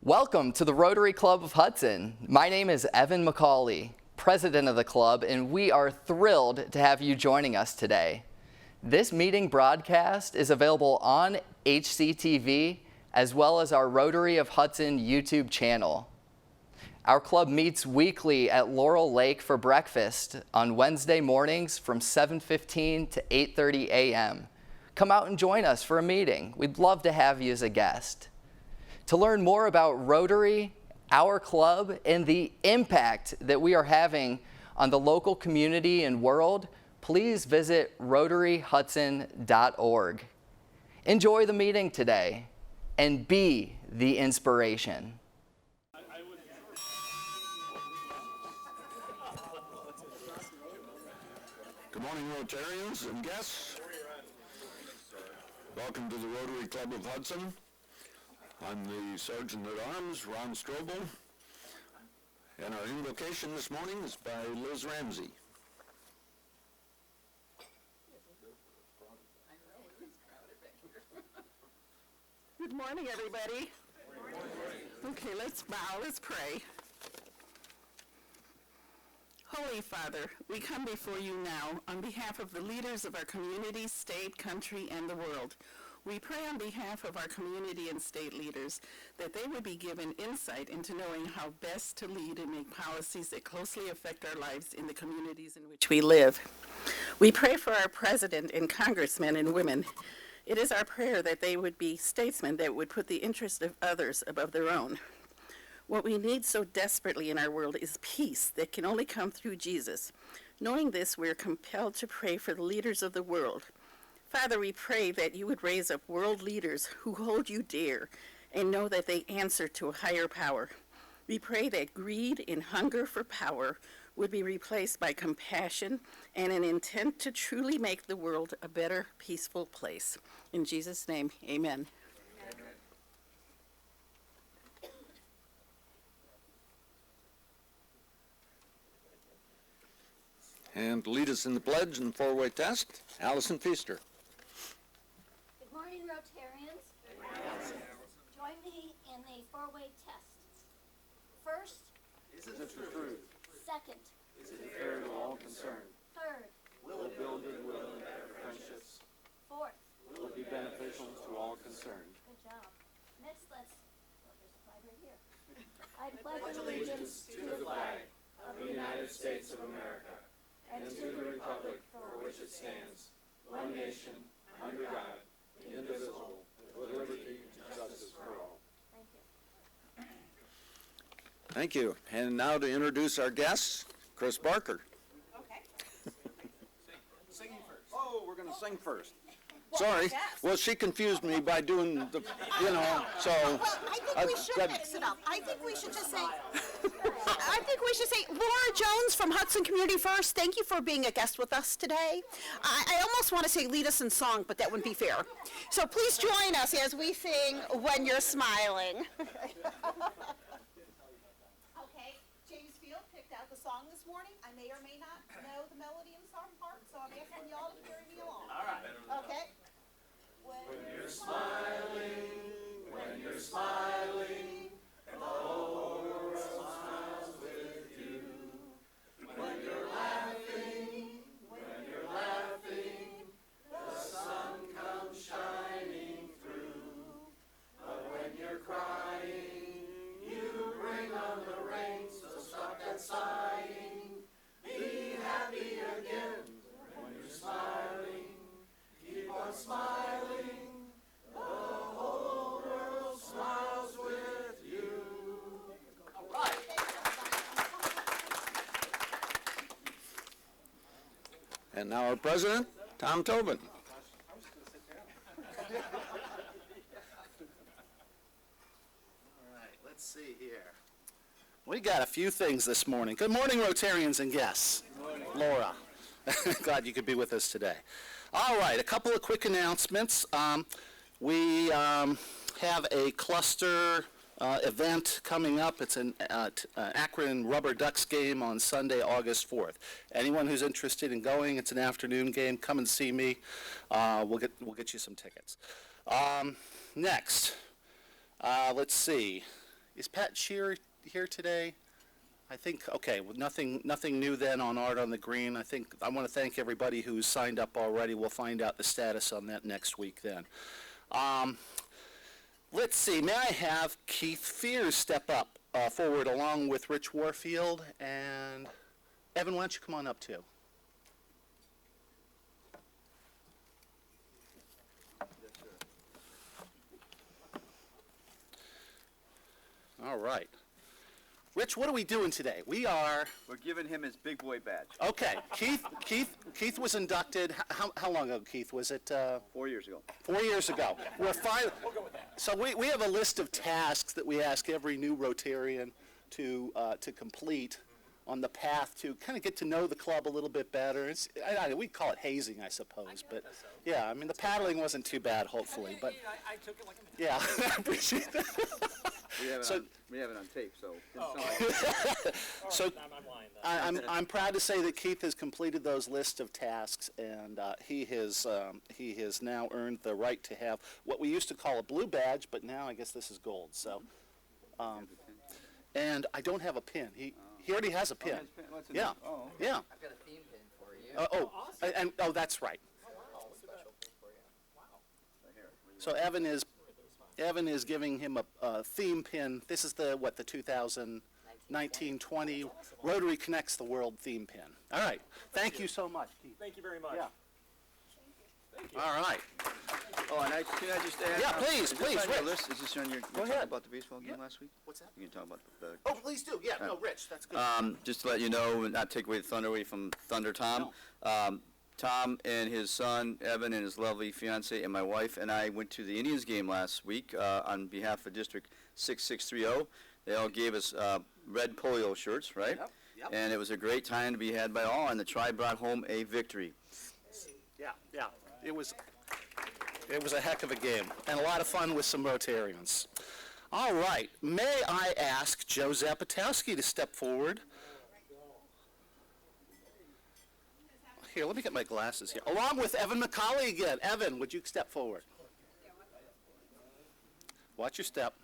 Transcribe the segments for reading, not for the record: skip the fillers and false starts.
Welcome to the Rotary Club of Hudson. My name is Evan McCauley, president of the club, and we are thrilled to have you joining us today. This meeting broadcast is available on HCTV as well as our Rotary of Hudson YouTube channel. Our club meets weekly at Laurel Lake for breakfast on Wednesday mornings from 7:15 to 8:30 a.m. Come out and join us for a meeting. We'd love to have you as a guest. To learn more about Rotary, our club, and the impact that we are having on the local community and world, please visit rotaryhudson.org. Enjoy the meeting today and be the inspiration. Good morning, Rotarians and guests. Welcome to the Rotary Club of Hudson. I'm the Sergeant at Arms, Ron Strobel, and our invocation this morning is by Liz Ramsey. Good morning, everybody. Good morning. Okay, let's bow, let's pray. Holy Father, we come before you now on behalf of the leaders of our community, state, country, and the world. We pray on behalf of our community and state leaders that they would be given insight into knowing how best to lead and make policies that closely affect our lives in the communities in which we live. We pray for our president and congressmen and women. It is our prayer that they would be statesmen that would put the interest of others above their own. What we need so desperately in our world is peace that can only come through Jesus. Knowing this, we are compelled to pray for the leaders of the world. Father, we pray that you would raise up world leaders who hold you dear and know that they answer to a higher power. We pray that greed and hunger for power would be replaced by compassion and an intent to truly make the world a better, peaceful place. In Jesus' name, amen. And to lead us in the pledge and four-way test, Allison Feaster. Good morning, Rotarians. Join me in the four-way test. First, Is it the truth? second, Is it fair to all concerned? third, Will it build goodwill and better friendships? fourth. Will it be beneficial to all concerned? Good job. Next, there's a flag right here. I pledge allegiance To the flag of the United States of America and to the republic for which it stands, one nation, under God, indivisible, with liberty and justice for all. Thank you. Thank you. And now to introduce our guests, Chris Barker. Okay. Singing first. Oh, we're going to sing first. Sorry. Well, she confused me by doing the, so. Well, I think we should mix it up. I think we should just say, Laura Jones from Hudson Community First, thank you for being a guest with us today. I almost want to say lead us in song, but that wouldn't be fair. So please join us as we sing When You're Smiling. Okay, James Field picked out the song this morning. I may or may not know the melody and song part, so I'm asking y'all to carry me along. All right. Okay? When you're smiling, and the whole world smiles with you. When you're laughing, the sun comes shining through. But when you're crying, you bring on the rain, so stop that sighing. Be happy again when you're smiling. Keep on smiling. The whole world smiles with you. All right. And now our president, Tom Tobin. All right, let's see here. We got a few things this morning. Good morning, Rotarians and guests. Good morning. Laura, glad you could be with us today. All right, a couple of quick announcements. We have a cluster event coming up. It's an Akron Rubber Ducks game on Sunday, August 4th. Anyone who's interested in going, it's an afternoon game. Come and see me. We'll get you some tickets. Next, let's see. Is Pat Shear here today? I think, okay, well, nothing new then on Art on the Green. I want to thank everybody who's signed up already. We'll find out the status on that next week then. Let's see, may I have Keith Fears step up forward along with Rich Warfield, and Evan, why don't you come on up too? All right. Rich, what are we doing today? We're giving him his big boy badge. okay. Keith was inducted. How long ago, Keith? Was it 4 years ago. 4 years ago? So we have a list of tasks that we ask every new Rotarian to complete on the path to kind of get to know the club a little bit better. We call it hazing, I suppose, but yeah, I mean the paddling wasn't too bad, hopefully, but I took it like a yeah, I appreciate that. We have it on tape, so. So I'm lying. I'm proud to say that Keith has completed those lists of tasks, and he has now earned the right to have what we used to call a blue badge, but now I guess this is gold. So, and I don't have a pin. He already has a pin. Yeah, yeah. I've got a theme pin for you. And that's right. So Evan is giving him a theme pin. This is the 2019-20 Rotary Connects the World theme pin. All right. Thank you so much, Keith. Thank you very much. Yeah. Thank you. All right. Oh, and can I just add? Yeah, please, is this please, on your Rich. list? Is this on your, you Go talked ahead. about the baseball game last week? What's that? You can talk about the, Oh, please do. Yeah, no, Rich, that's good. just to let you know, and not take away the thunder away from Thunder Tom. Tom and his son, Evan, and his lovely fiance and my wife and I went to the Indians game last week on behalf of District 6630. They all gave us red polio shirts, right? Yep. And it was a great time to be had by all, and the Tribe brought home a victory. Yeah. It was a heck of a game and a lot of fun with some Rotarians. All right. May I ask Joe Zapatowski to step forward? Here, let me get my glasses here. Along with Evan McCauley again. Evan, would you step forward? Watch your step.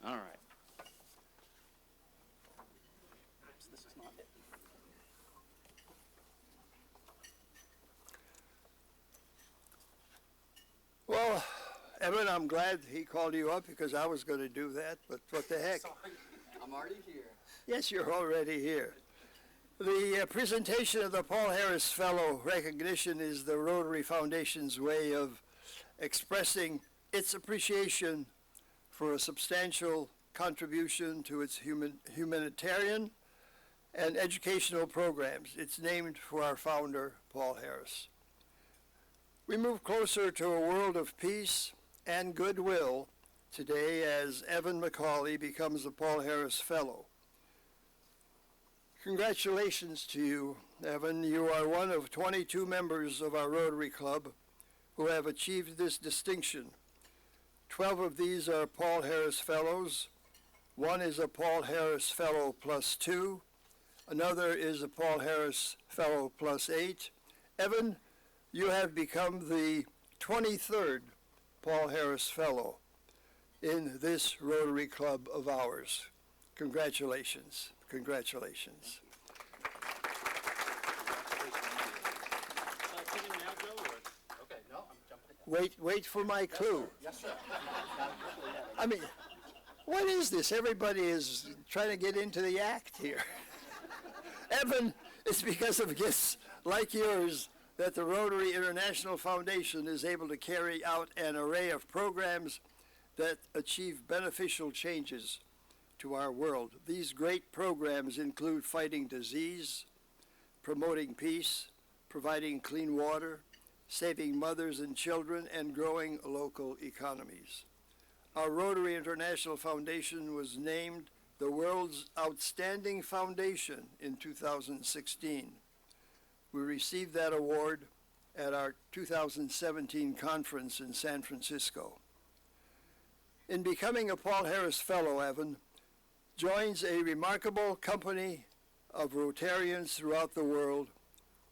All right. This is not it. Well, Evan, I'm glad he called you up because I was going to do that, but what the heck? I'm already here. Yes, you're already here. The presentation of the Paul Harris Fellow recognition is the Rotary Foundation's way of expressing its appreciation for a substantial contribution to its humanitarian and educational programs. It's named for our founder, Paul Harris. We move closer to a world of peace and goodwill today as Evan McCauley becomes a Paul Harris Fellow. Congratulations to you, Evan. You are one of 22 members of our Rotary Club who have achieved this distinction. 12 of these are Paul Harris Fellows. One is a Paul Harris Fellow +2. Another is a Paul Harris Fellow +8. Evan, you have become the 23rd Paul Harris Fellow in this Rotary Club of ours. Congratulations. Congratulations. Wait for my clue. Yes, sir. I mean, what is this? Everybody is trying to get into the act here. Evan, it's because of gifts like yours that the Rotary International Foundation is able to carry out an array of programs that achieve beneficial changes to our world. These great programs include fighting disease, promoting peace, providing clean water, saving mothers and children, and growing local economies. Our Rotary International Foundation was named the world's outstanding foundation in 2016. We received that award at our 2017 conference in San Francisco. In becoming a Paul Harris Fellow, Evan joins a remarkable company of Rotarians throughout the world,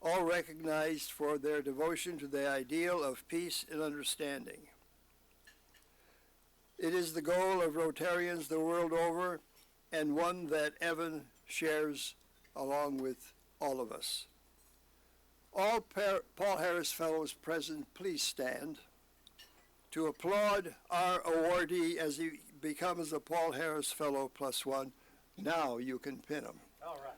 all recognized for their devotion to the ideal of peace and understanding. It is the goal of Rotarians the world over, and one that Evan shares along with all of us. All Paul Harris Fellows present, please stand to applaud our awardee as he becomes a Paul Harris Fellow +1. Now you can pin him. All right.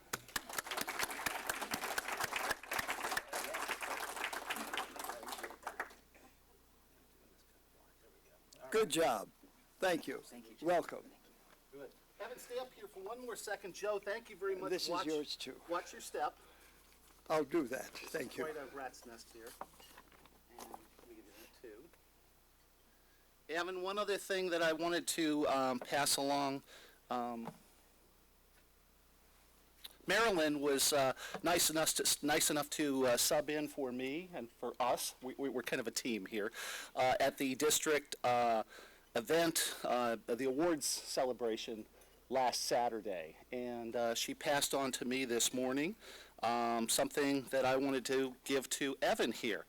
Good job. Thank you. Welcome. Good. Evan, stay up here for one more second. Joe, thank you very much. This is yours too. Watch your step. I'll do that. Thank you. Quite a rat's nest here. And let me give you that too. Evan, one other thing that I wanted to pass along. Marilyn was nice enough to sub in for me and for us. We're kind of a team here at the district event, the awards celebration last Saturday, and she passed on to me this morning something that I wanted to give to Evan here.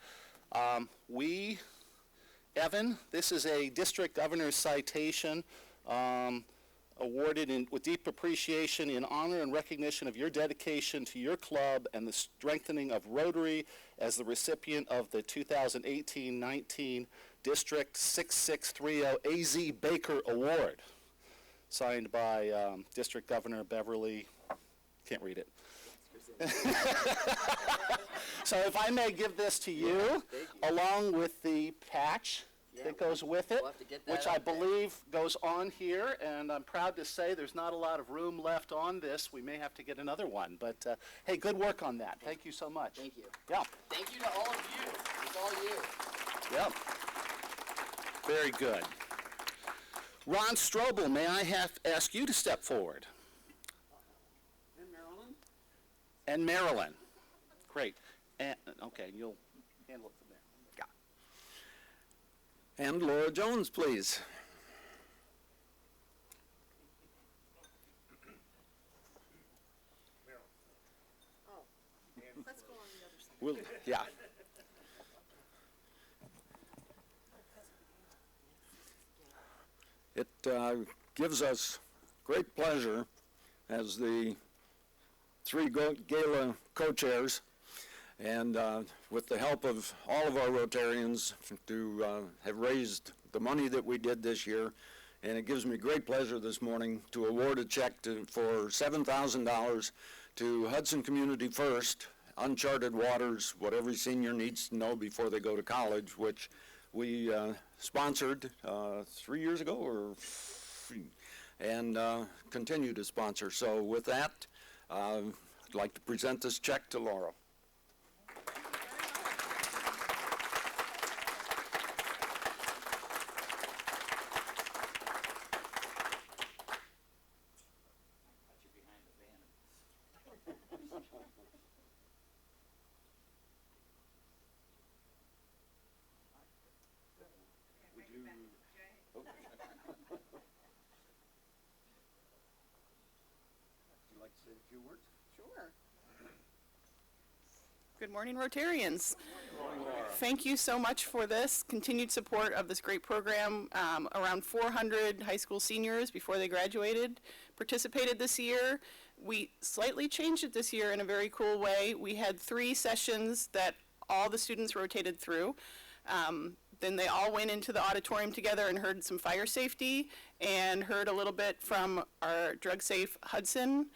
Evan, this is a district governor's citation awarded with deep appreciation in honor and recognition of your dedication to your club and the strengthening of Rotary as the recipient of the 2018-19 District 6630 A.Z. Baker Award, signed by District Governor Beverly, can't read it. So if I may give this to you, along with the patch that goes with it, which I believe goes on here, and I'm proud to say there's not a lot of room left on this. We may have to get another one, but hey, good work on that. Thank you so much. Thank you. Yeah. Thank you to all of you. It's all you. Yep. Very good. Ron Strobel, may I ask you to step forward? And Marilyn? And Marilyn. Great. And, okay, you'll handle it from there. Yeah. And Laura Jones, please. Let's go on the other side. We'll, yeah. It gives us great pleasure as the three gala co-chairs and with the help of all of our Rotarians to have raised the money that we did this year. And it gives me great pleasure this morning to award a check for $7,000 to Hudson Community First, Uncharted Waters, what every senior needs to know before they go to college, which we sponsored 3 years ago and continue to sponsor. So with that, I'd like to present this check to Laura. Good morning, Rotarians. Thank you so much for this continued support of this great program. Around 400 high school seniors before they graduated participated this year. We slightly changed it this year in a very cool way. We had 3 sessions that all the students rotated through. Then they all went into the auditorium together and heard some fire safety and heard a little bit from our Drug Safe Hudson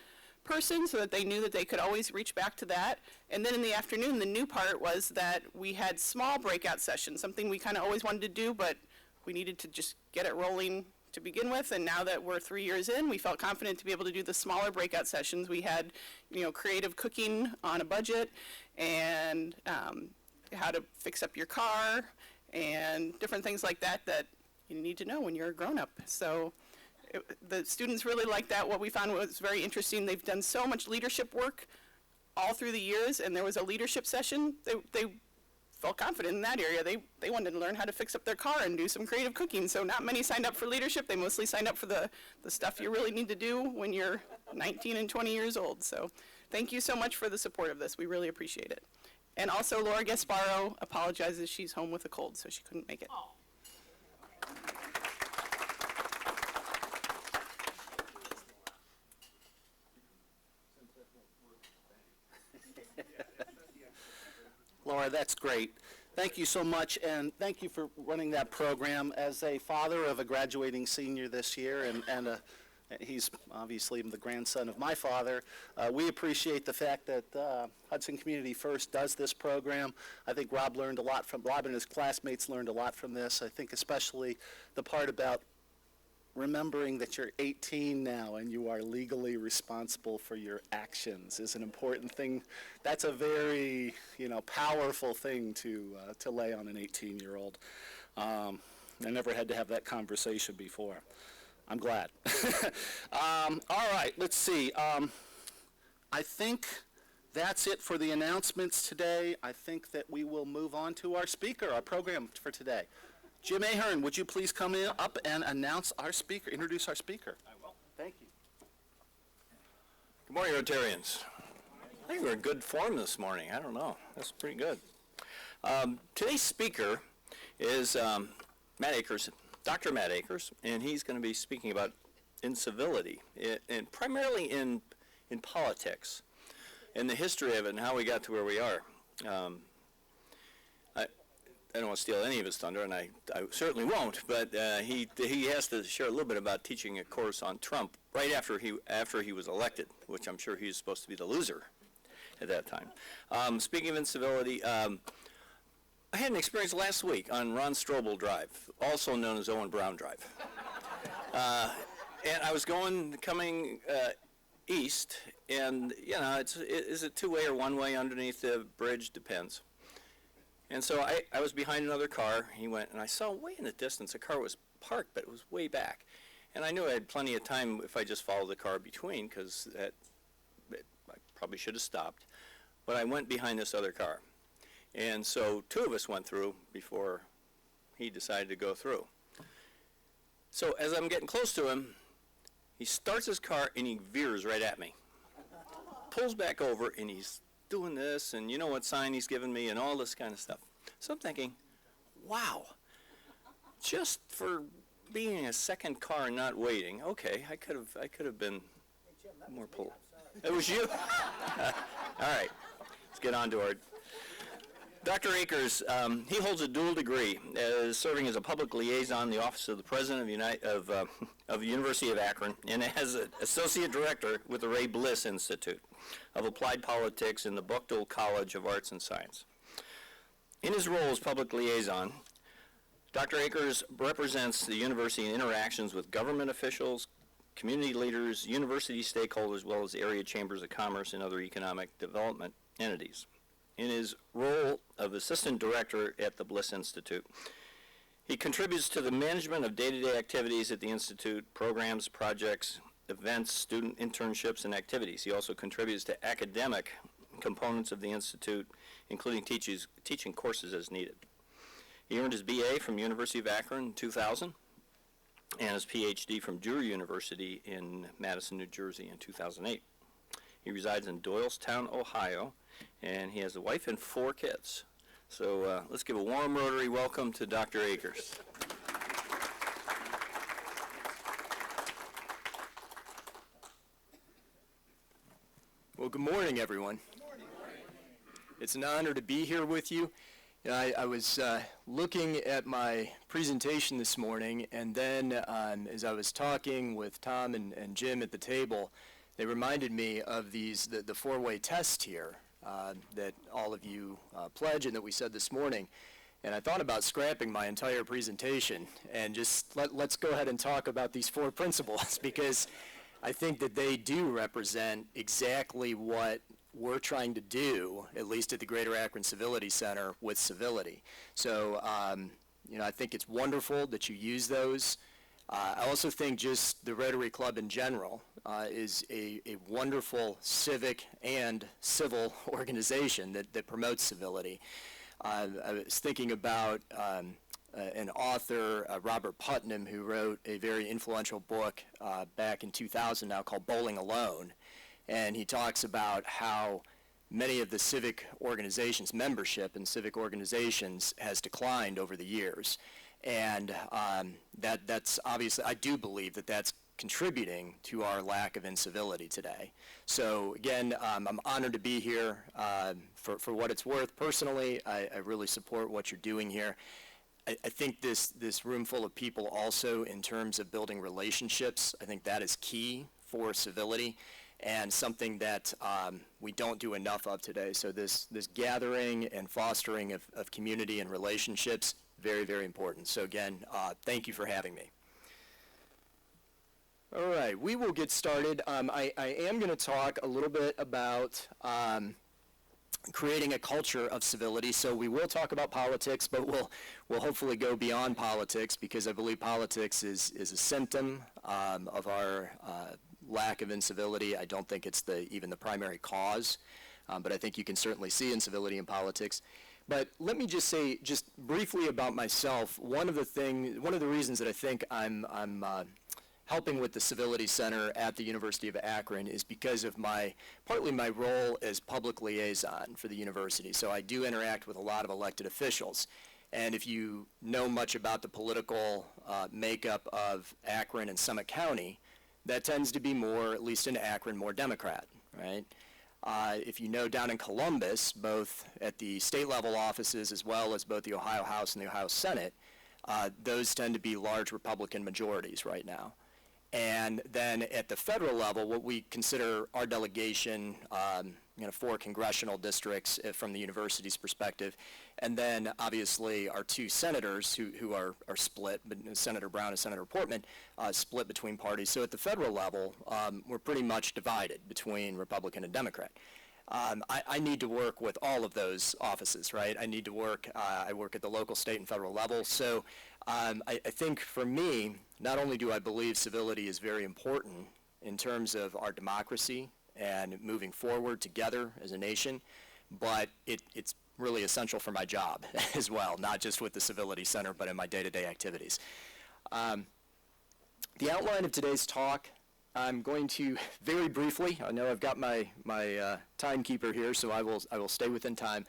person so that they knew that they could always reach back to that. And then in the afternoon, the new part was that we had small breakout sessions, something we kind of always wanted to do, but we needed to just get it rolling to begin with. And now that we're 3 years in, we felt confident to be able to do the smaller breakout sessions. We had, creative cooking on a budget and how to fix up your car and different things like that that you need to know when you're a grown-up. So the students really liked that. What we found was very interesting. They've done so much leadership work all through the years, and there was a leadership session. They felt confident in that area. They wanted to learn how to fix up their car and do some creative cooking. So not many signed up for leadership. They mostly signed up for the stuff you really need to do when you're 19 and 20 years old. So thank you so much for the support of this. We really appreciate it. And also Laura Gasparo apologizes. She's home with a cold, so she couldn't make it. Laura, that's great. Thank you so much, and thank you for running that program. As a father of a graduating senior this year, and he's obviously the grandson of my father, we appreciate the fact that Hudson Community First does this program. I think Rob and his classmates learned a lot from this. I think especially the part about remembering that you're 18 now and you are legally responsible for your actions is an important thing. That's a very, powerful thing to lay on an 18-year-old. I never had to have that conversation before. I'm glad. All right, let's see. I think that's it for the announcements today. I think that we will move on to our speaker, our program for today. Jim Ahern, would you please come up and introduce our speaker? I will. Thank you. Good morning, Rotarians. I think we're in good form this morning. I don't know. That's pretty good. Today's speaker is Matt Akers, Dr. Matt Akers, and he's going to be speaking about incivility, and primarily in politics, and the history of it and how we got to where we are. I don't want to steal any of his thunder, and I certainly won't, but he has to share a little bit about teaching a course on Trump right after he was elected, which I'm sure he's supposed to be the loser at that time. Speaking of incivility, I had an experience last week on Ron Strobel Drive, also known as Owen Brown Drive. And I was coming east, and, is it two-way or one-way underneath the bridge? Depends. And so I was behind another car. He went, and I saw way in the distance a car was parked, but it was way back. And I knew I had plenty of time if I just followed the car between, because I probably should have stopped. But I went behind this other car. And so two of us went through before he decided to go through. So as I'm getting close to him, he starts his car and he veers right at me. Pulls back over, and he's doing this, and you know what sign he's giving me, and all this kind of stuff. So I'm thinking, wow, just for being a second car and not waiting, okay, I could have been more pulled. It was you? All right, let's get on to our. Dr. Akers, he holds a dual degree, serving as a public liaison in the Office of the President of the University of Akron, and as an associate director with the Ray Bliss Institute of Applied Politics in the Buchtel College of Arts and Science. In his role as public liaison, Dr. Akers represents the university in interactions with government officials, community leaders, university stakeholders, as well as area chambers of commerce and other economic development entities. In his role of assistant director at the Bliss Institute, he contributes to the management of day-to-day activities at the Institute, programs, projects, events, student internships, and activities. He also contributes to academic components of the Institute, including teaching courses as needed. He earned his BA from University of Akron in 2000 and his PhD from Drury University in Madison, New Jersey in 2008. He resides in Doylestown, Ohio, and he has a wife and 4 kids. So let's give a warm Rotary welcome to Dr. Akers. Well, good morning, everyone. Good morning. It's an honor to be here with you. I was looking at my presentation this morning, and then as I was talking with Tom and Jim at the table, they reminded me of the 4-way test here that all of you pledge and that we said this morning. And I thought about scrapping my entire presentation and just let's go ahead and talk about these 4 principles, because I think that they do represent exactly what we're trying to do, at least at the Greater Akron Civility Center, with civility. So, I think it's wonderful that you use those. I also think just the Rotary Club in general is a wonderful civic and civil organization that promotes civility. I was thinking about an author, Robert Putnam, who wrote a very influential book back in 2000 now called Bowling Alone. And he talks about how many of the civic organizations, membership in civic organizations has declined over the years. And that's obviously, I do believe that that's contributing to our lack of incivility today. So again, I'm honored to be here. For what it's worth, personally, I really support what you're doing here. I think this room full of people also, in terms of building relationships, I think that is key for civility and something that we don't do enough of today. So this gathering and fostering of community and relationships, very, very important. So again, thank you for having me. All right, we will get started. I am going to talk a little bit about creating a culture of civility. So we will talk about politics, but we'll hopefully go beyond politics, because I believe politics is a symptom of our lack of incivility. I don't think it's even the primary cause, but I think you can certainly see incivility in politics. But let me just say, just briefly about myself, one of the reasons that I think I'm helping with the Civility Center at the University of Akron is because of partly my role as public liaison for the university. So I do interact with a lot of elected officials. And if you know much about the political makeup of Akron and Summit County, that tends to be more, at least in Akron, more Democrat, right? If you know down in Columbus, both at the state level offices as well as both the Ohio House and the Ohio Senate, those tend to be large Republican majorities right now. And then at the federal level, what we consider our delegation, 4 congressional districts from the university's perspective, and then obviously our 2 senators who are split, but Senator Brown and Senator Portman, split between parties. So at the federal level, we're pretty much divided between Republican and Democrat. I need to work with all of those offices, right? I work at the local, state, and federal level. So I think for me, not only do I believe civility is very important in terms of our democracy and moving forward together as a nation, but it's really essential for my job as well, not just with the Civility Center, but in my day-to-day activities. The outline of today's talk, I'm going to very briefly, I know I've got my timekeeper here, so I will stay within time.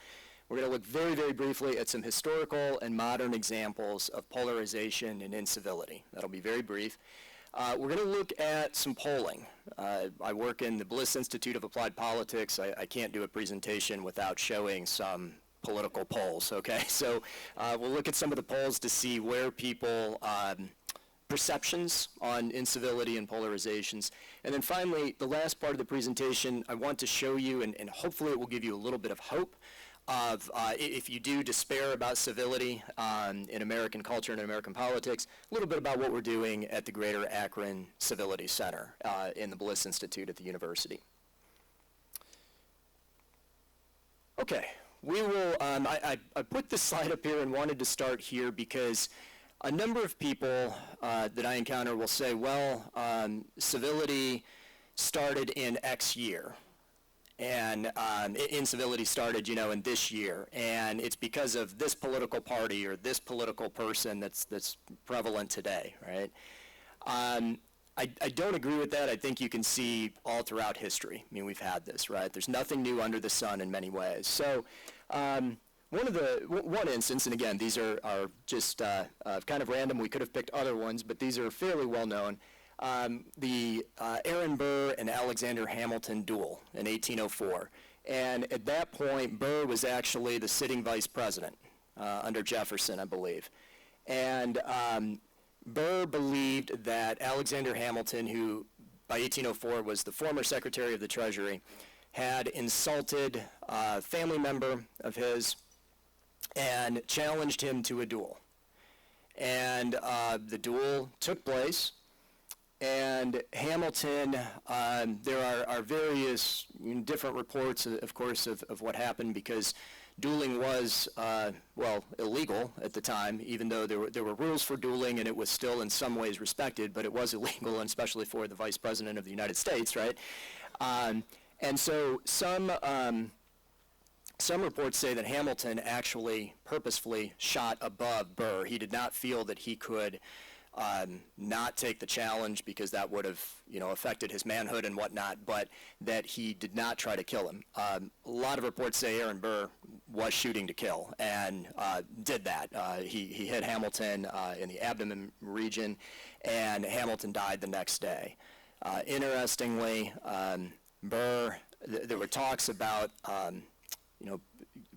We're going to look very, very briefly at some historical and modern examples of polarization and incivility. That'll be very brief. We're going to look at some polling. I work in the Bliss Institute of Applied Politics. I can't do a presentation without showing some political polls, okay? So we'll look at some of the polls to see where people perceptions on incivility and polarizations. And then finally, the last part of the presentation, I want to show you, and hopefully it will give you a little bit of hope of if you do despair about civility in American culture and in American politics, a little bit about what we're doing at the Greater Akron Civility Center in the Bliss Institute at the university. Okay, we will, I put this slide up here and wanted to start here because a number of people that I encounter will say, well, civility started in X year. And incivility started, in this year, and it's because of this political party or this political person that's prevalent today, right? I don't agree with that. I think you can see all throughout history. I mean, we've had this, right? There's nothing new under the sun in many ways. So one instance, and again, these are just kind of random. We could have picked other ones, but these are fairly well known. The Aaron Burr and Alexander Hamilton duel in 1804. And at that point, Burr was actually the sitting vice president under Jefferson, I believe. And Burr believed that Alexander Hamilton, who by 1804 was the former Secretary of the Treasury, had insulted a family member of his and challenged him to a duel. And the duel took place. And Hamilton, there are various different reports, of course, of what happened because dueling was, illegal at the time, even though there were rules for dueling and it was still in some ways respected, but it was illegal, and especially for the Vice President of the United States, right? And so some reports say that Hamilton actually purposefully shot above Burr. He did not feel that he could not take the challenge because that would have, affected his manhood and whatnot, but that he did not try to kill him. A lot of reports say Aaron Burr was shooting to kill and did that. He hit Hamilton in the abdomen region, and Hamilton died the next day. Interestingly, Burr, there were talks about,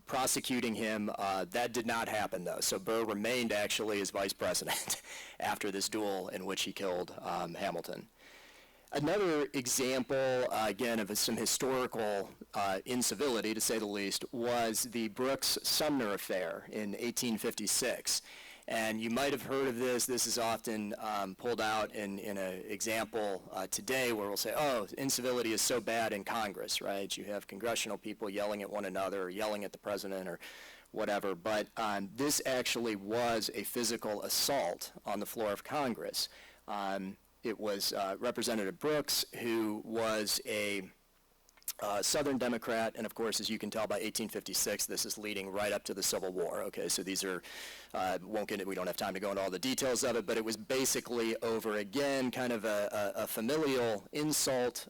prosecuting him. That did not happen, though. So Burr remained actually as vice president after this duel in which he killed Hamilton. Another example, again, of some historical incivility, to say the least, was the Brooks-Sumner affair in 1856. And you might have heard of this. This is often pulled out in an example today where we'll say, oh, incivility is so bad in Congress, right? You have congressional people yelling at one another or yelling at the president or whatever. But this actually was a physical assault on the floor of Congress. It was Representative Brooks, who was a Southern Democrat, and of course, as you can tell by 1856, this is leading right up to the Civil War. Okay, so these are, we don't have time to go into all the details of it, but it was basically over, again, kind of a familial insult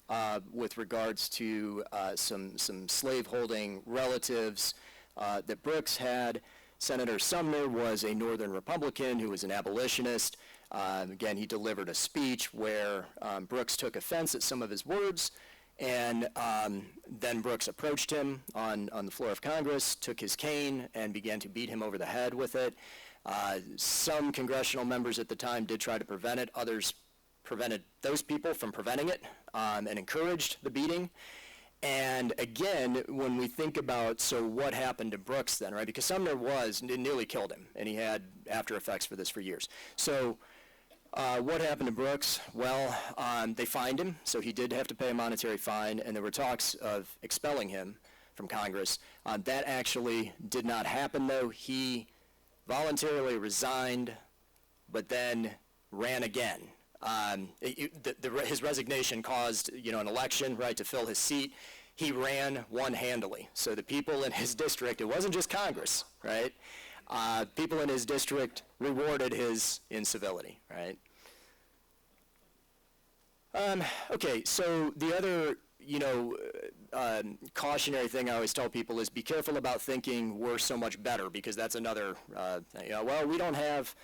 with regards to some slaveholding relatives that Brooks had. Senator Sumner was a Northern Republican who was an abolitionist. Again, he delivered a speech where Brooks took offense at some of his words. And then Brooks approached him on the floor of Congress, took his cane, and began to beat him over the head with it. Some congressional members at the time did try to prevent it. Others prevented those people from preventing it and encouraged the beating. And again, when we think about, so what happened to Brooks then, right? Because Sumner nearly killed him, and he had after effects for this for years. So what happened to Brooks? Well, they fined him, so he did have to pay a monetary fine, and there were talks of expelling him from Congress. That actually did not happen, though. He voluntarily resigned, but then ran again. His resignation caused, an election, right, to fill his seat. He ran one-handedly. So the people in his district, it wasn't just Congress, right? People in his district rewarded his incivility, right? Okay, so the other, cautionary thing I always tell people is be careful about thinking we're so much better, because that's another, well, we don't have,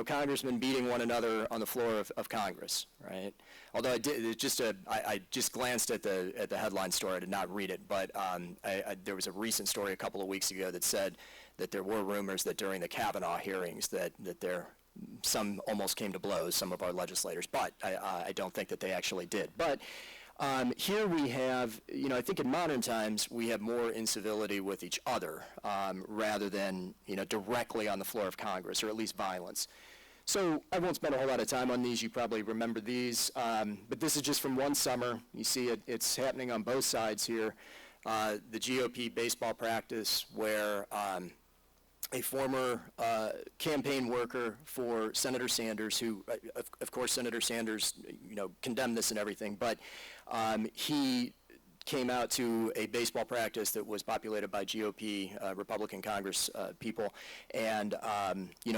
congressmen beating one another on the floor of Congress, right? Although I just glanced at the headline story. I did not read it, but there was a recent story a couple of weeks ago that said that there were rumors that during the Kavanaugh hearings that some almost came to blows, some of our legislators, but I don't think that they actually did. But here we have, I think in modern times we have more incivility with each other rather than, directly on the floor of Congress, or at least violence. So I won't spend a whole lot of time on these. You probably remember these, but this is just from one summer. You see it's happening on both sides here. The GOP baseball practice where a former campaign worker for Senator Sanders, who, of course, Senator Sanders, condemned this and everything, but he came out to a baseball practice that was populated by GOP Republican Congress people and,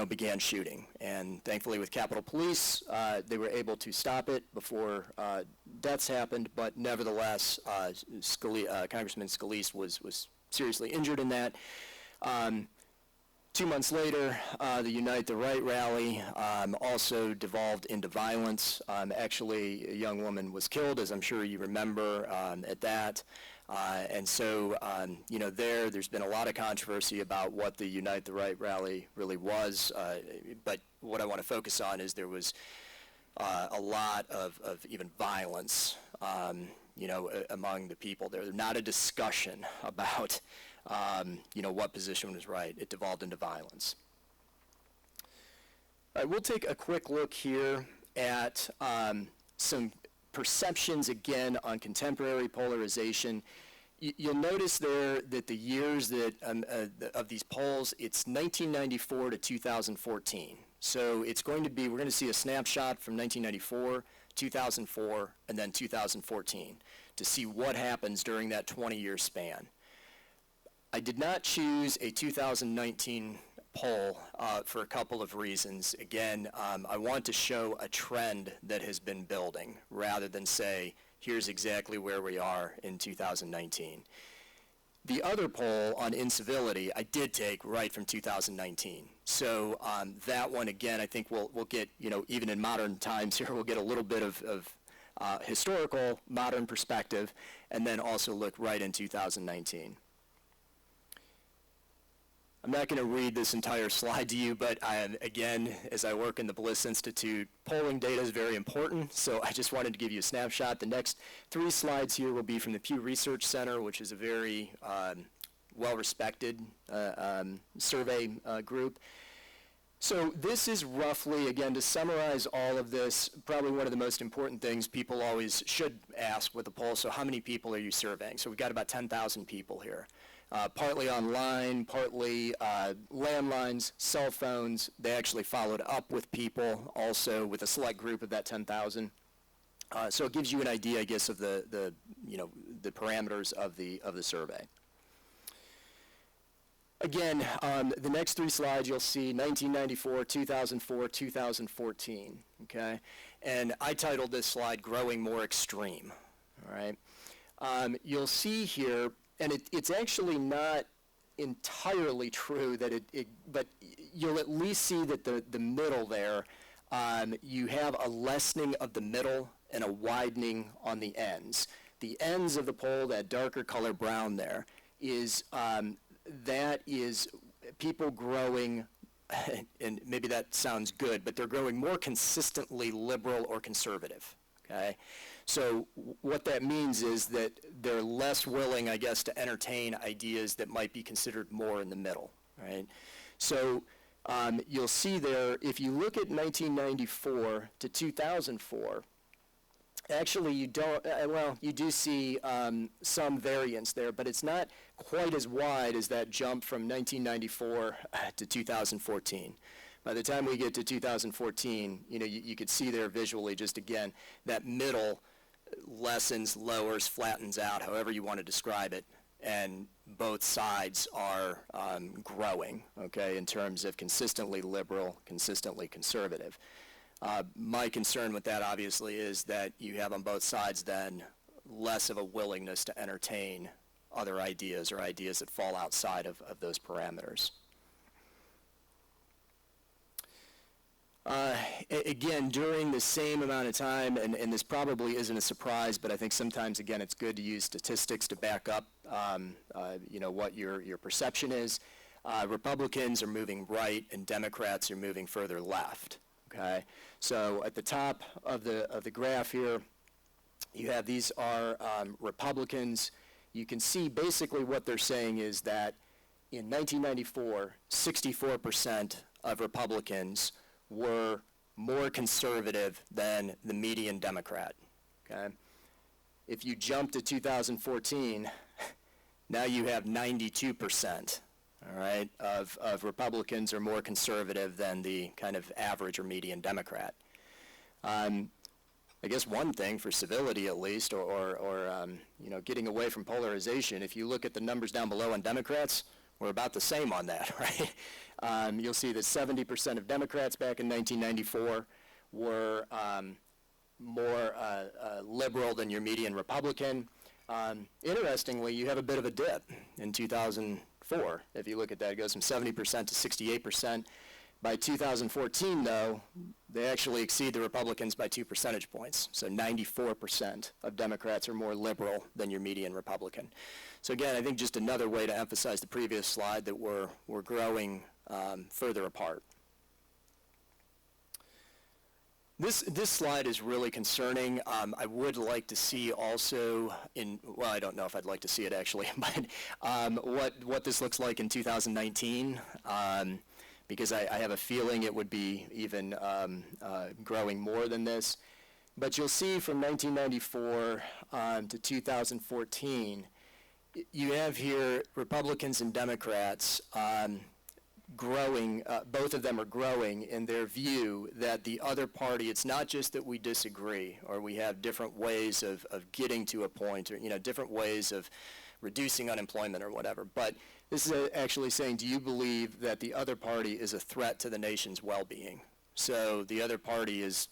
began shooting. And thankfully with Capitol Police, they were able to stop it before deaths happened, but nevertheless, Congressman Scalise was seriously injured in that. 2 months later, the Unite the Right rally also devolved into violence. Actually, a young woman was killed, as I'm sure you remember, at that. And so, there's been a lot of controversy about what the Unite the Right rally really was. But what I want to focus on is there was a lot of even violence, among the people there. Not a discussion about what position was right. It devolved into violence. All right, we'll take a quick look here at some perceptions again on contemporary polarization. You'll notice there that the years that of these polls, it's 1994 to 2014. So it's going to be, we're going to see a snapshot from 1994, 2004, and then 2014 to see what happens during that 20-year span. I did not choose a 2019 poll for a couple of reasons. Again, I want to show a trend that has been building rather than say, here's exactly where we are in 2019. The other poll on incivility I did take right from 2019. So that one, again, I think we'll get, even in modern times here, we'll get a little bit of historical, modern perspective, and then also look right in 2019. I'm not going to read this entire slide to you, but again, as I work in the Bliss Institute, polling data is very important, so I just wanted to give you a snapshot. The next 3 slides here will be from the Pew Research Center, which is a very well-respected survey group. So this is roughly, again, to summarize all of this, probably one of the most important things people always should ask with a poll. So how many people are you surveying? So we've got about 10,000 people here. Partly online, partly landlines, cell phones. They actually followed up with people also with a select group of that 10,000. So it gives you an idea, I guess, of the parameters of the survey. Again, the next 3 slides you'll see 1994, 2004, 2014, okay? And I titled this slide Growing More Extreme, all right? You'll see here, and it's actually not entirely true that but you'll at least see that the middle there, you have a lessening of the middle and a widening on the ends. The ends of the pole, that darker color brown there, is that is people growing, and maybe that sounds good, but they're growing more consistently liberal or conservative, okay? So what that means is that they're less willing, I guess, to entertain ideas that might be considered more in the middle, right? So you'll see there, if you look at 1994 to 2004, actually you don't, you do see some variance there, but it's not quite as wide as that jump from 1994 to 2014. By the time we get to 2014, you could see there visually, just again, that middle lessens, lowers, flattens out, however you want to describe it, and both sides are growing, okay, in terms of consistently liberal, consistently conservative. My concern with that, obviously, is that you have on both sides then less of a willingness to entertain other ideas or ideas that fall outside of those parameters. Again, during the same amount of time, and this probably isn't a surprise, but I think sometimes, again, it's good to use statistics to back up, what your perception is. Republicans are moving right, and Democrats are moving further left. Okay, so at the top of the graph here, you have these are Republicans. You can see basically what they're saying is that in 1994, 64% of Republicans were more conservative than the median Democrat, okay? If you jump to 2014, now you have 92%, all right, of Republicans are more conservative than the kind of average or median Democrat. I guess one thing for civility at least, or getting away from polarization, if you look at the numbers down below on Democrats, we're about the same on that, right? You'll see that 70% of Democrats back in 1994 were more liberal than your median Republican. Interestingly, you have a bit of a dip in 2004. If you look at that, it goes from 70% to 68%. By 2014, though, they actually exceed the Republicans by 2 percentage points. So 94% of Democrats are more liberal than your median Republican. So again, I think just another way to emphasize the previous slide that we're growing further apart. This slide is really concerning. I would like to see also well, I don't know if I'd like to see it actually, but what this looks like in 2019. Because I have a feeling it would be even growing more than this. But you'll see from 1994 to 2014, you have here Republicans and Democrats growing, both of them are growing in their view that the other party, it's not just that we disagree or we have different ways of getting to a point or different ways of reducing unemployment or whatever. But this is actually saying, do you believe that the other party is a threat to the nation's well-being? So the other party is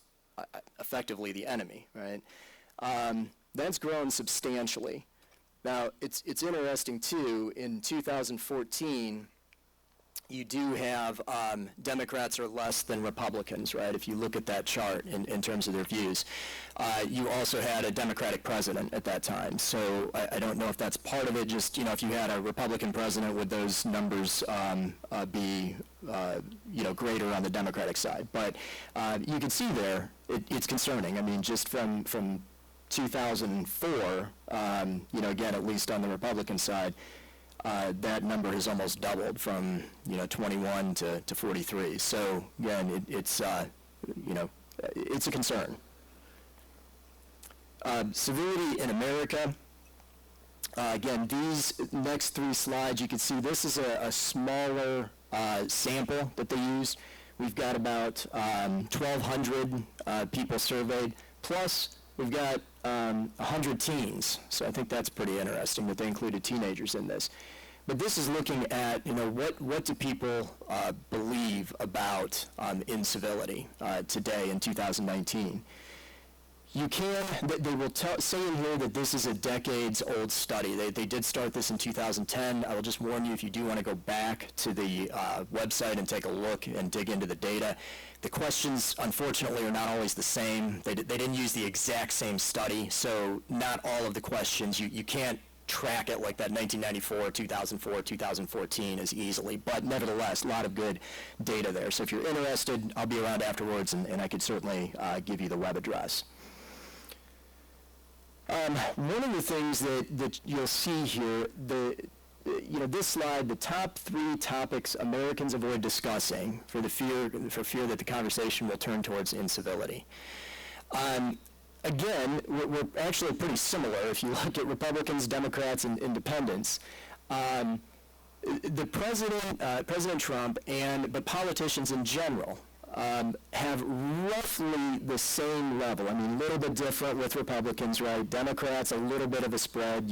effectively the enemy, right? That's grown substantially. Now, it's interesting, too, in 2014, you do have Democrats are less than Republicans, right, if you look at that chart in terms of their views. You also had a Democratic president at that time, so I don't know if that's part of it. Just, if you had a Republican president, would those numbers be, greater on the Democratic side? But you can see there, it's concerning. I mean, just from 2004, again, at least on the Republican side, that number has almost doubled from 21 to 43. So again, it's a concern. Civility in America. Again, these next three slides, you can see this is a smaller sample that they use. We've got about 1,200 people surveyed, plus we've got 100 teens, so I think that's pretty interesting that they included teenagers in this. But this is looking at, what do people believe about incivility today in 2019. They will say in here that this is a decades-old study. They did start this in 2010. I will just warn you, if you do want to go back to the website and take a look and dig into the data, the questions, unfortunately, are not always the same. They didn't use the exact same study, so not all of the questions, you can't track it like that 1994, 2004, 2014 as easily, but nevertheless, a lot of good data there. So if you're interested, I'll be around afterwards, and I could certainly give you the web address. One of the things that you'll see here, this slide, the top 3 topics Americans avoid discussing for fear that the conversation will turn towards incivility. Again, we're actually pretty similar if you look at Republicans, Democrats, and independents. The President Trump, but politicians in general, have roughly the same level. I mean, a little bit different with Republicans, right? Democrats, a little bit of a spread,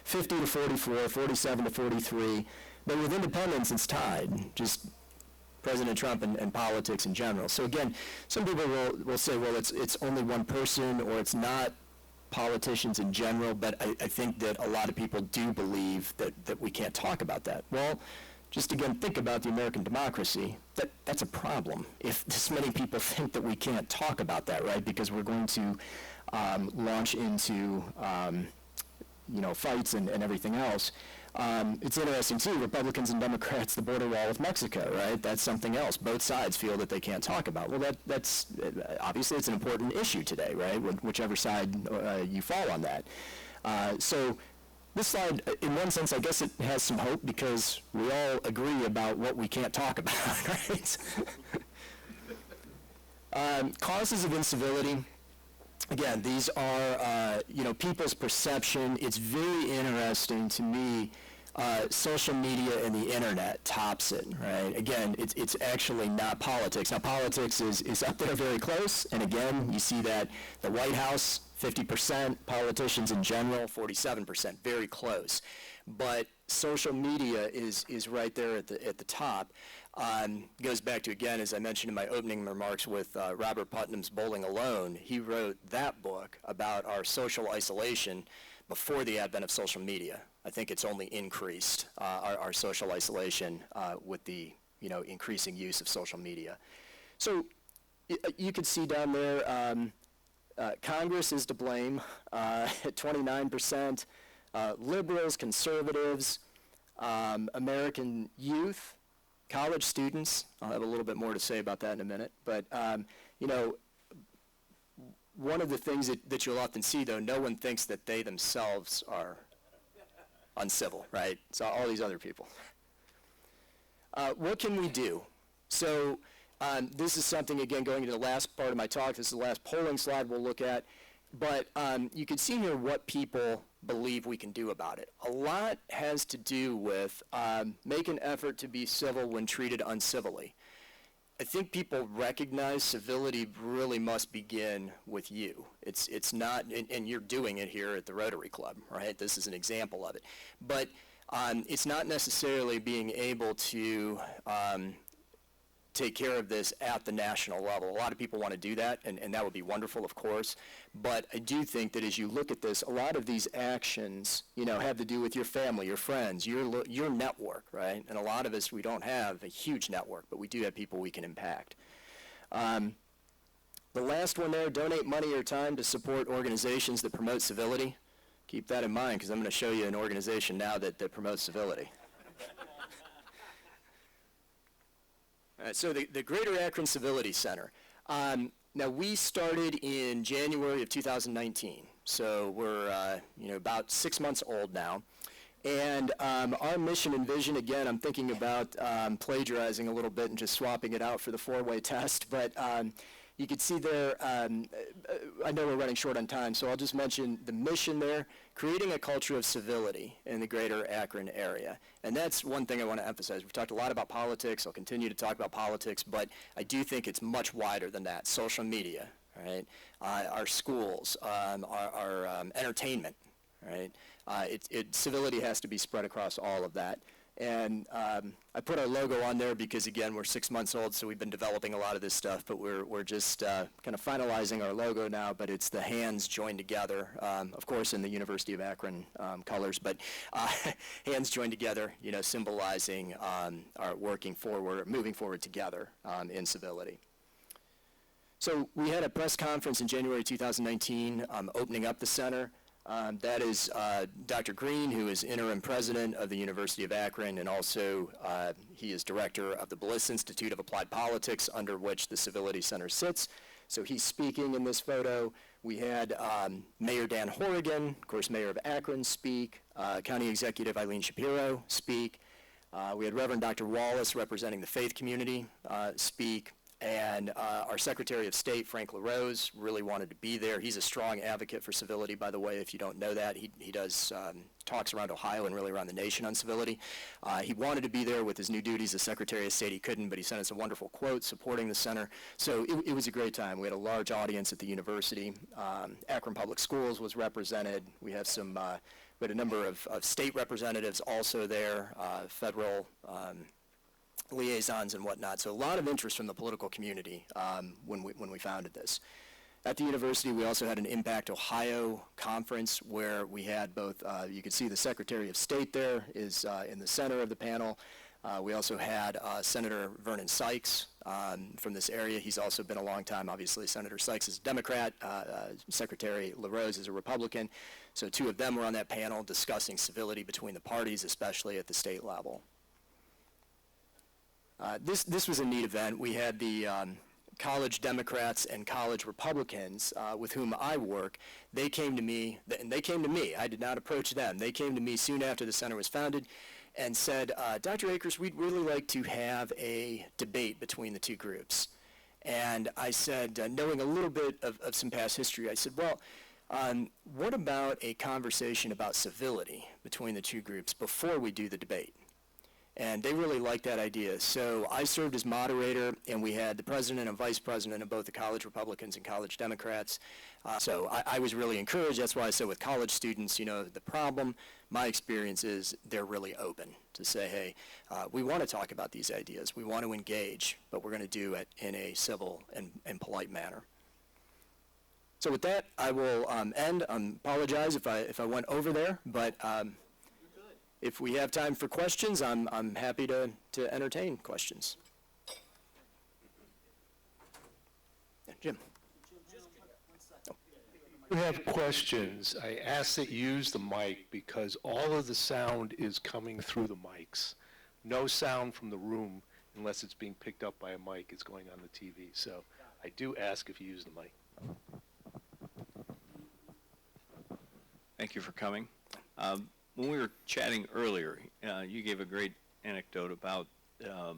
50 to 44, 47 to 43. But with independents, it's tied, just President Trump and politics in general. So again, some people will say, well, it's only one person, or it's not politicians in general, but I think that a lot of people do believe that we can't talk about that. Well, just again, think about the American democracy. That's a problem if this many people think that we can't talk about that, right? Because we're going to launch into fights and everything else. It's interesting too, Republicans and Democrats, the border wall with Mexico, right? That's something else. Both sides feel that they can't talk about. Well, that's obviously it's an important issue today, right? Whichever side you fall on that. So this slide, in one sense, I guess it has some hope because we all agree about what we can't talk about, right? Causes of incivility. Again, these are, people's perception. It's very interesting to me. Social media and the internet tops it, right? Again, it's actually not politics. Now, politics is up there very close, and again, you see that the White House, 50%, politicians in general, 47%, very close. But social media is right there at the top. Goes back to, again, as I mentioned in my opening remarks with Robert Putnam's Bowling Alone. He wrote that book about our social isolation before the advent of social media. I think it's only increased our social isolation with the increasing use of social media. So you can see down there, Congress is to blame at 29%, liberals, conservatives, American youth, college students. I'll have a little bit more to say about that in a minute. But, one of the things that you'll often see, though, no one thinks that they themselves are uncivil, right? So all these other people. What can we do? So this is something, again, going into the last part of my talk. This is the last polling slide we'll look at. But you can see here what people believe we can do about it. A lot has to do with make an effort to be civil when treated uncivilly. I think people recognize civility really must begin with you. It's not, and you're doing it here at the Rotary Club, right? This is an example of it. But it's not necessarily being able to take care of this at the national level. A lot of people want to do that, and that would be wonderful, of course. But I do think that as you look at this, a lot of these actions, have to do with your family, your friends, your network, right? And a lot of us, we don't have a huge network, but we do have people we can impact. The last one there, donate money or time to support organizations that promote civility. Keep that in mind, because I'm going to show you an organization now that promotes civility. So the Greater Akron Civility Center. Now we started in January of 2019, so we're about 6 months old now. And our mission and vision, again, I'm thinking about plagiarizing a little bit and just swapping it out for the four-way test, but you can see there, I know we're running short on time, so I'll just mention the mission there, creating a culture of civility in the greater Akron area. And that's one thing I want to emphasize. We've talked a lot about politics. I'll continue to talk about politics, but I do think it's much wider than that. Social media, right? Our schools, our entertainment, right? Civility has to be spread across all of that. And I put our logo on there because, again, we're 6 months old, so we've been developing a lot of this stuff, but we're just kind of finalizing our logo now, but it's the hands joined together, of course, in the University of Akron colors, but hands joined together, symbolizing our moving forward together in civility. So we had a press conference in January 2019 opening up the center. That is Dr. Green, who is interim president of the University of Akron, and also he is director of the Bliss Institute of Applied Politics, under which the Civility Center sits. So he's speaking in this photo. We had Mayor Dan Horrigan, of course, Mayor of Akron, speak. County Executive Eileen Shapiro speak. We had Reverend Dr. Wallace, representing the faith community, speak. And our Secretary of State, Frank LaRose, really wanted to be there. He's a strong advocate for civility, by the way, if you don't know that. He does talks around Ohio and really around the nation on civility. He wanted to be there with his new duties as Secretary of State. He couldn't, but he sent us a wonderful quote supporting the center. So it was a great time. We had a large audience at the university. Akron Public Schools was represented. We had a number of state representatives also there, federal liaisons and whatnot. So a lot of interest from the political community when we founded this. At the university, we also had an Impact Ohio conference where we had both, you can see the Secretary of State there is in the center of the panel. We also had Senator Vernon Sykes from this area. He's also been a long time, obviously. Senator Sykes is a Democrat. Secretary LaRose is a Republican. So two of them were on that panel discussing civility between the parties, especially at the state level. This was a neat event. We had the college Democrats and college Republicans with whom I work. They came to me, and they came to me. I did not approach them. They came to me soon after the center was founded and said, Dr. Akers, we'd really like to have a debate between the two groups. And I said, knowing a little bit of some past history, I said, well, what about a conversation about civility between the two groups before we do the debate? And they really liked that idea. So I served as moderator, and we had the president and vice president of both the college Republicans and college Democrats. So I was really encouraged. That's why I said with college students, the problem, my experience is they're really open to say, hey, we want to talk about these ideas. We want to engage, but we're going to do it in a civil and polite manner. So with that, I will end. Apologize if I went over there, but if we have time for questions, I'm happy to entertain questions. Yeah, Jim. If you have questions, I ask that you use the mic because all of the sound is coming through the mics. No sound from the room unless it's being picked up by a mic is going on the TV. So I do ask if you use the mic. Thank you for coming. When we were chatting earlier, you gave a great anecdote about, I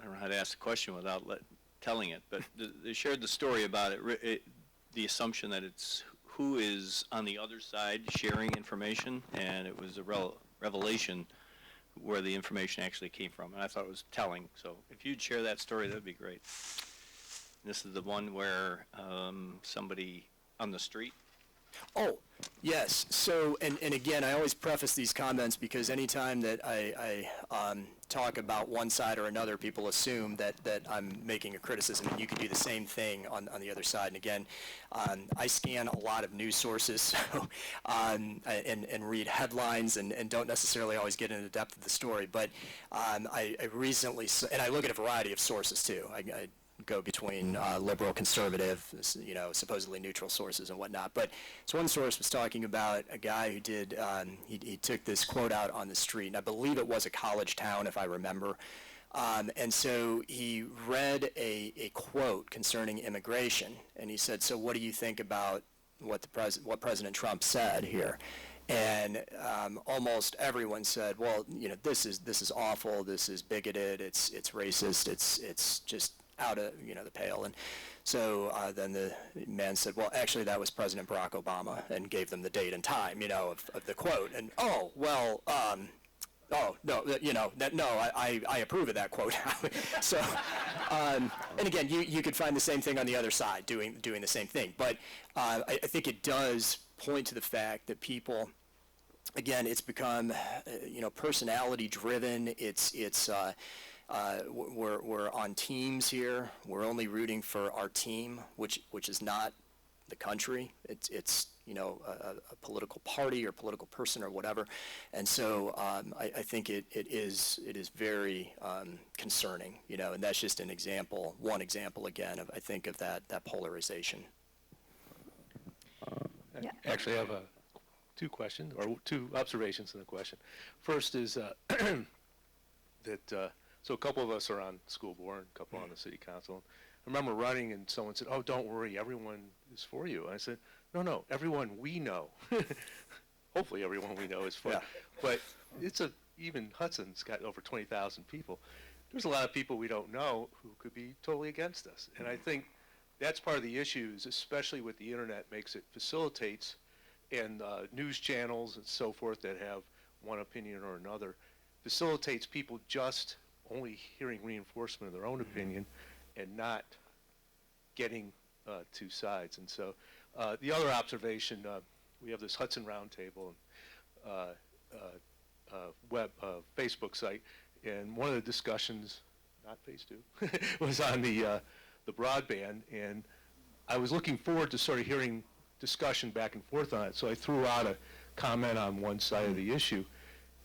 don't know how to ask the question without telling it, but they shared the story about it, the assumption that it's who is on the other side sharing information, and it was a revelation where the information actually came from, and I thought it was telling. So if you'd share that story, that'd be great. This is the one where somebody on the street. Oh, yes. So, and again, I always preface these comments because anytime that I talk about one side or another, people assume that I'm making a criticism, and you can do the same thing on the other side. And again, I scan a lot of news sources so, and read headlines and don't necessarily always get into the depth of the story. But I recently, and I look at a variety of sources too. I go between liberal, conservative, supposedly neutral sources and whatnot. But so one source was talking about a guy who did, he took this quote out on the street, and I believe it was a college town, if I remember. And so he read a quote concerning immigration, and he said, "So what do you think about what President Trump said here?" And almost everyone said, "Well, this is awful. This is bigoted. It's racist. It's just out of the pale." And so then the man said, "Well, actually, that was President Barack Obama," and gave them the date and time, of the quote. And oh no, I approve of that quote. So, and again, you could find the same thing on the other side, doing the same thing. But I think it does point to the fact that people, again, it's become personality driven. We're on teams here. We're only rooting for our team, which is not the country. It's a political party or political person or whatever. And so I think it is very concerning, and that's just one example again of, I think, of that polarization. Yeah. Actually, I have two questions, or two observations in the question. First is that so a couple of us are on the school board, a couple on the city council. I remember running, and someone said, "Oh, don't worry, everyone is for you." And I said, No, everyone we know. Hopefully everyone we know is for you. But even Hudson's got over 20,000 people. There's a lot of people we don't know who could be totally against us. And I think that's part of the issues, especially with the internet, facilitates, and news channels and so forth that have one opinion or another, facilitates people just only hearing reinforcement of their own opinion and not getting two sides. And so the other observation, we have this Hudson Roundtable Facebook site, and one of the discussions, not Face2, was on the broadband, and I was looking forward to sort of hearing discussion back and forth on it, so I threw out a comment on one side of the issue,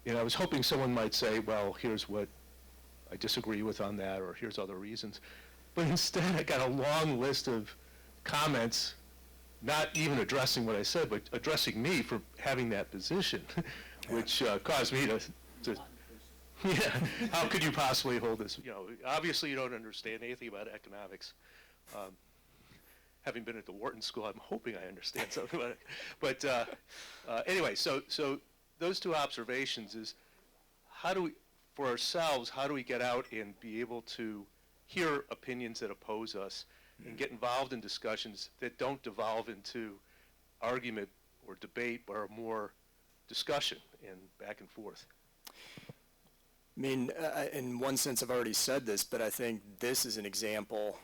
and I was hoping someone might say, well, here's what I disagree with on that, or here's other reasons. But instead, I got a long list of comments, not even addressing what I said, but addressing me for having that position, which caused me to how could you possibly hold this? Obviously you don't understand anything about economics. Having been at the Wharton School, I'm hoping I understand something about it. But anyway, so those two observations is, for ourselves, how do we get out and be able to hear opinions that oppose us and get involved in discussions that don't devolve into argument or debate, but are more discussion and back and forth? I mean, in one sense, I've already said this, but I think this is an example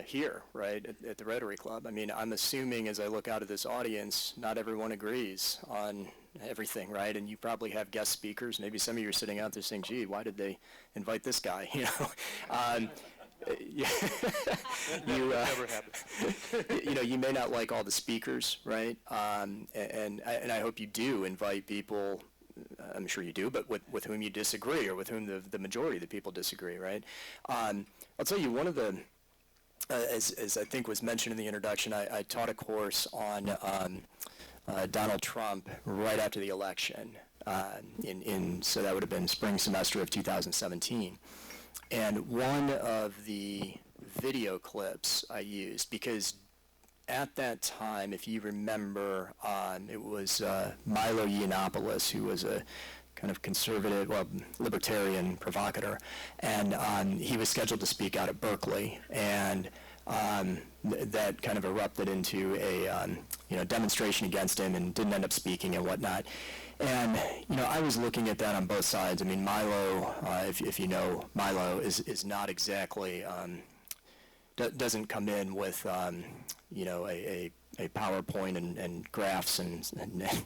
here, right, at the Rotary Club. I mean, I'm assuming as I look out at this audience, not everyone agrees on everything, right? And you probably have guest speakers. Maybe some of you are sitting out there saying, gee, why did they invite this guy, Never happened. You may not like all the speakers, right? And I hope you do invite people. I'm sure you do, but with whom you disagree, or with whom the majority of the people disagree, right? I'll tell you, one of the, as I think was mentioned in the introduction, I taught a course on Donald Trump right after the election, so that would have been spring semester of 2017. And one of the video clips I used, because at that time, if you remember, it was Milo Yiannopoulos, who was a kind of conservative, libertarian provocateur, and he was scheduled to speak out at Berkeley. And that kind of erupted into a demonstration against him and didn't end up speaking and whatnot. And I was looking at that on both sides. I mean, Milo, if you know Milo, is not exactly doesn't come in with a PowerPoint and graphs and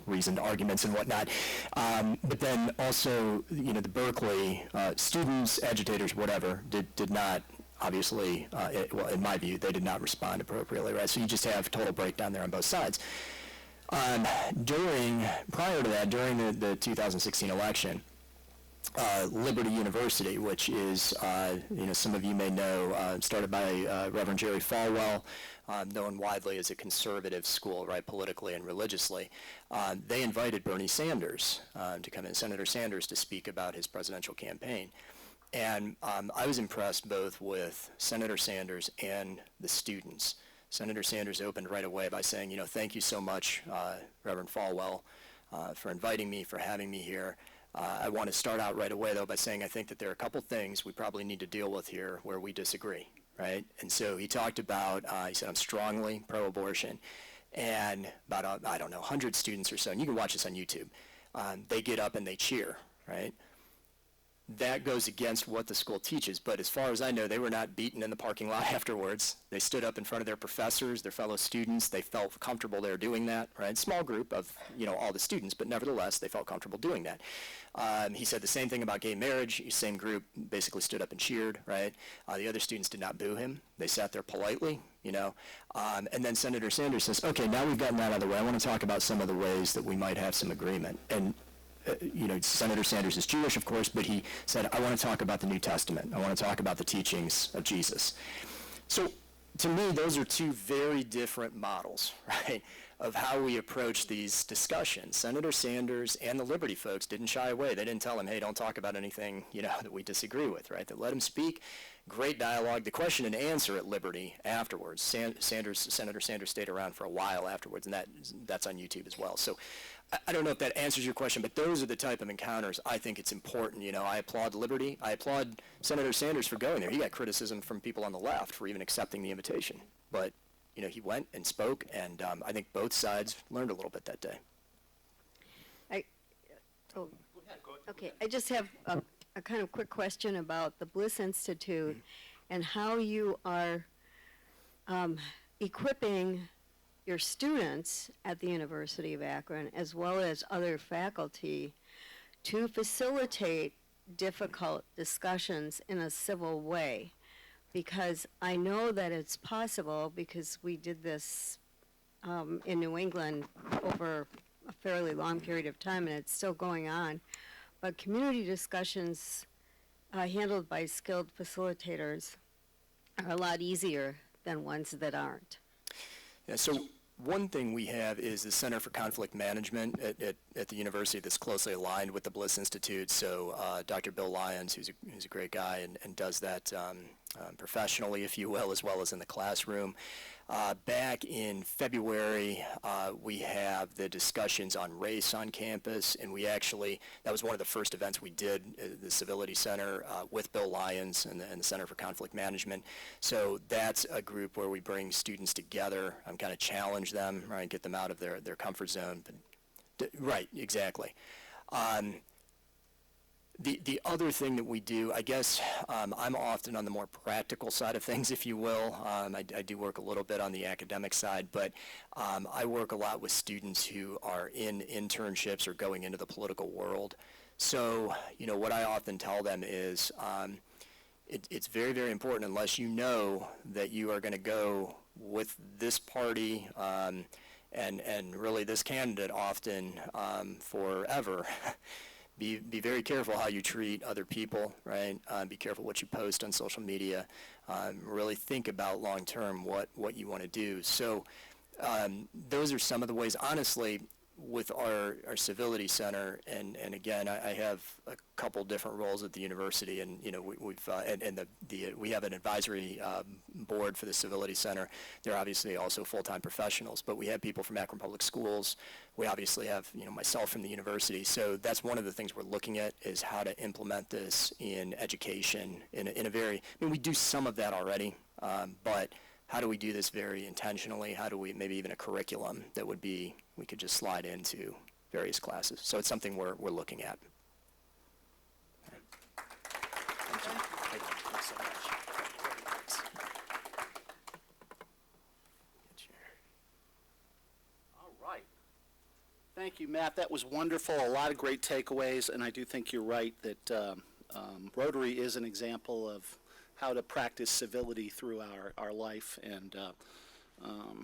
reasoned arguments and whatnot. But then also, the Berkeley students, agitators, whatever, did not, obviously, well, in my view, they did not respond appropriately, right? So you just have total breakdown there on both sides. Prior to that, during the 2016 election, Liberty University, which is, some of you may know, started by Reverend Jerry Falwell, known widely as a conservative school, right, politically and religiously. They invited Bernie Sanders to come in, Senator Sanders, to speak about his presidential campaign. And I was impressed both with Senator Sanders and the students. Senator Sanders opened right away by saying, thank you so much, Reverend Falwell, for inviting me, for having me here. I want to start out right away, though, by saying I think that there are a couple things we probably need to deal with here where we disagree, right? And so he talked about, he said, I'm strongly pro-abortion. And about, 100 students or so, and you can watch this on YouTube, they get up and they cheer, right? That goes against what the school teaches, but as far as I know, they were not beaten in the parking lot afterwards. They stood up in front of their professors, their fellow students. They felt comfortable there doing that, right? Small group of, all the students, but nevertheless, they felt comfortable doing that. He said the same thing about gay marriage. Same group basically stood up and cheered, right? The other students did not boo him. They sat there politely, and then Senator Sanders says, okay, now we've gotten that out of the way. I want to talk about some of the ways that we might have some agreement. And Senator Sanders is Jewish, of course, but he said, I want to talk about the New Testament. I want to talk about the teachings of Jesus. So to me, those are two very different models, right, of how we approach these discussions. Senator Sanders and the Liberty folks didn't shy away. They didn't tell him, hey, don't talk about anything, that we disagree with, right? They let him speak. Great dialogue. The question and answer at Liberty afterwards. Senator Sanders stayed around for a while afterwards, and that's on YouTube as well. So I don't know if that answers your question, but those are the type of encounters I think it's important. I applaud Liberty. I applaud Senator Sanders for going there. He got criticism from people on the left for even accepting the invitation. But, he went and spoke, and I think both sides learned a little bit that day. Okay, I just have a kind of quick question about the Bliss Institute and how you are equipping your students at the University of Akron, as well as other faculty, to facilitate difficult discussions in a civil way. Because I know that it's possible, because we did this in New England over a fairly long period of time, and it's still going on. But community discussions handled by skilled facilitators are a lot easier than ones that aren't. Yeah, so one thing we have is the Center for Conflict Management at the university that's closely aligned with the Bliss Institute. So Dr. Bill Lyons, who's a great guy and does that professionally, if you will, as well as in the classroom. Back in February, we have the discussions on race on campus, and that was one of the first events we did at the Civility Center with Bill Lyons and the Center for Conflict Management. So that's a group where we bring students together and kind of challenge them, right, get them out of their comfort zone. Right, exactly. The other thing that we do, I guess I'm often on the more practical side of things, if you will. I do work a little bit on the academic side, but I work a lot with students who are in internships or going into the political world. So, what I often tell them is it's very, very important, unless you know that you are going to go with this party and really this candidate often forever. Be very careful how you treat other people, right? Be careful what you post on social media. Really think about long-term what you want to do. So those are some of the ways, honestly, with our Civility Center, and again, I have a couple different roles at the university, and we have an advisory board for the Civility Center. They're obviously also full-time professionals, but we have people from Akron Public Schools. We obviously have myself from the university. So that's one of the things we're looking at, is how to implement this in education in a very. I mean, we do some of that already, but how do we do this very intentionally? How do we, maybe even a curriculum that would be, we could just slide into various classes. So it's something we're looking at. Thanks so much. All right. Thank you, Matt. That was wonderful. A lot of great takeaways, and I do think you're right that Rotary is an example of how to practice civility through our life, and I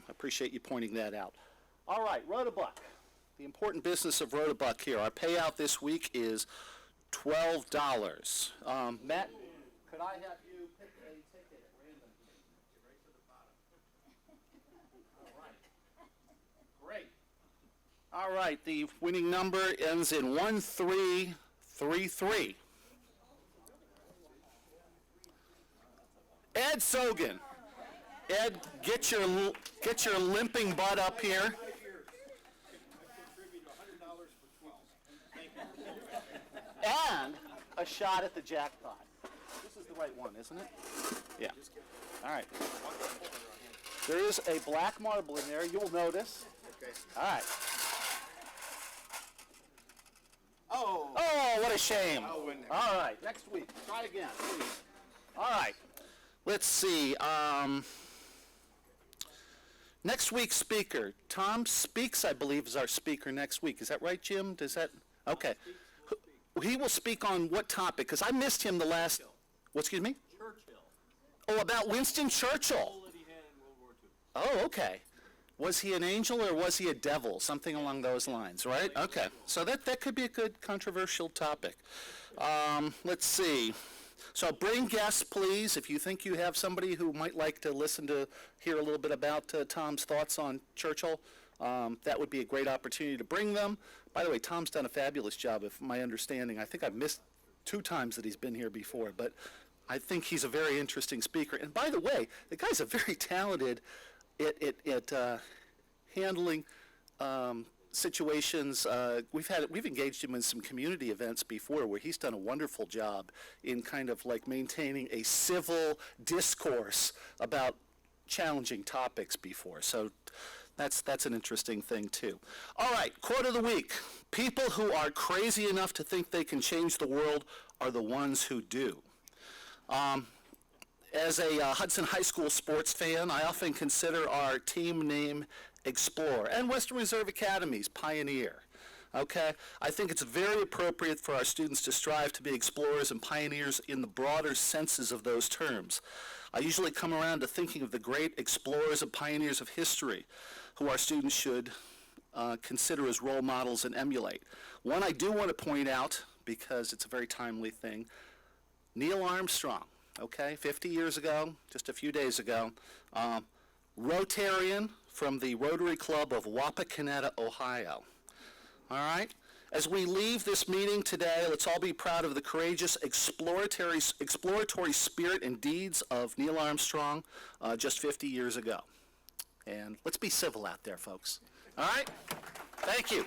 appreciate you pointing that out. All right, Rotabuck. The important business of Rotabuck here. Our payout this week is $12. Matt, could I have you pick a ticket at random? Right to the bottom. All right. Great. All right, the winning number ends in 1333. Ed Sogan. Ed, get your limping butt up here. And a shot at the jackpot. This is the right one, isn't it? Yeah. All right. There is a black marble in there, you'll notice. Okay. All right. Oh, what a shame. All right, next week. Try again, please. All right. Let's see. Next week's speaker. Tom Speaks, I believe, is our speaker next week. Is that right, Jim? Does that? Okay. He will speak on what topic? Because I missed him the last. What, excuse me? Churchill. Oh, about Winston Churchill. That he had in World War II. Oh, okay. Was he an angel or was he a devil? Something along those lines, right? Okay. So that could be a good controversial topic. Let's see. So bring guests, please. If you think you have somebody who might like to hear a little bit about Tom's thoughts on Churchill, that would be a great opportunity to bring them. By the way, Tom's done a fabulous job, if my understanding. I think I've missed 2 times that he's been here before, but I think he's a very interesting speaker. And by the way, the guy's a very talented at handling situations. We've engaged him in some community events before where he's done a wonderful job in kind of like maintaining a civil discourse about challenging topics before. So that's an interesting thing too. All right, quote of the week. People who are crazy enough to think they can change the world are the ones who do. As a Hudson High School sports fan, I often consider our team name Explore, and Western Reserve Academy's Pioneer. Okay? I think it's very appropriate for our students to strive to be explorers and pioneers in the broader senses of those terms. I usually come around to thinking of the great explorers and pioneers of history who our students should consider as role models and emulate. One I do want to point out, because it's a very timely thing, Neil Armstrong. Okay, 50 years ago, just a few days ago, Rotarian from the Rotary Club of Wapakoneta, Ohio. All right? As we leave this meeting today, let's all be proud of the courageous exploratory spirit and deeds of Neil Armstrong just 50 years ago. And let's be civil out there, folks. All right? Thank you.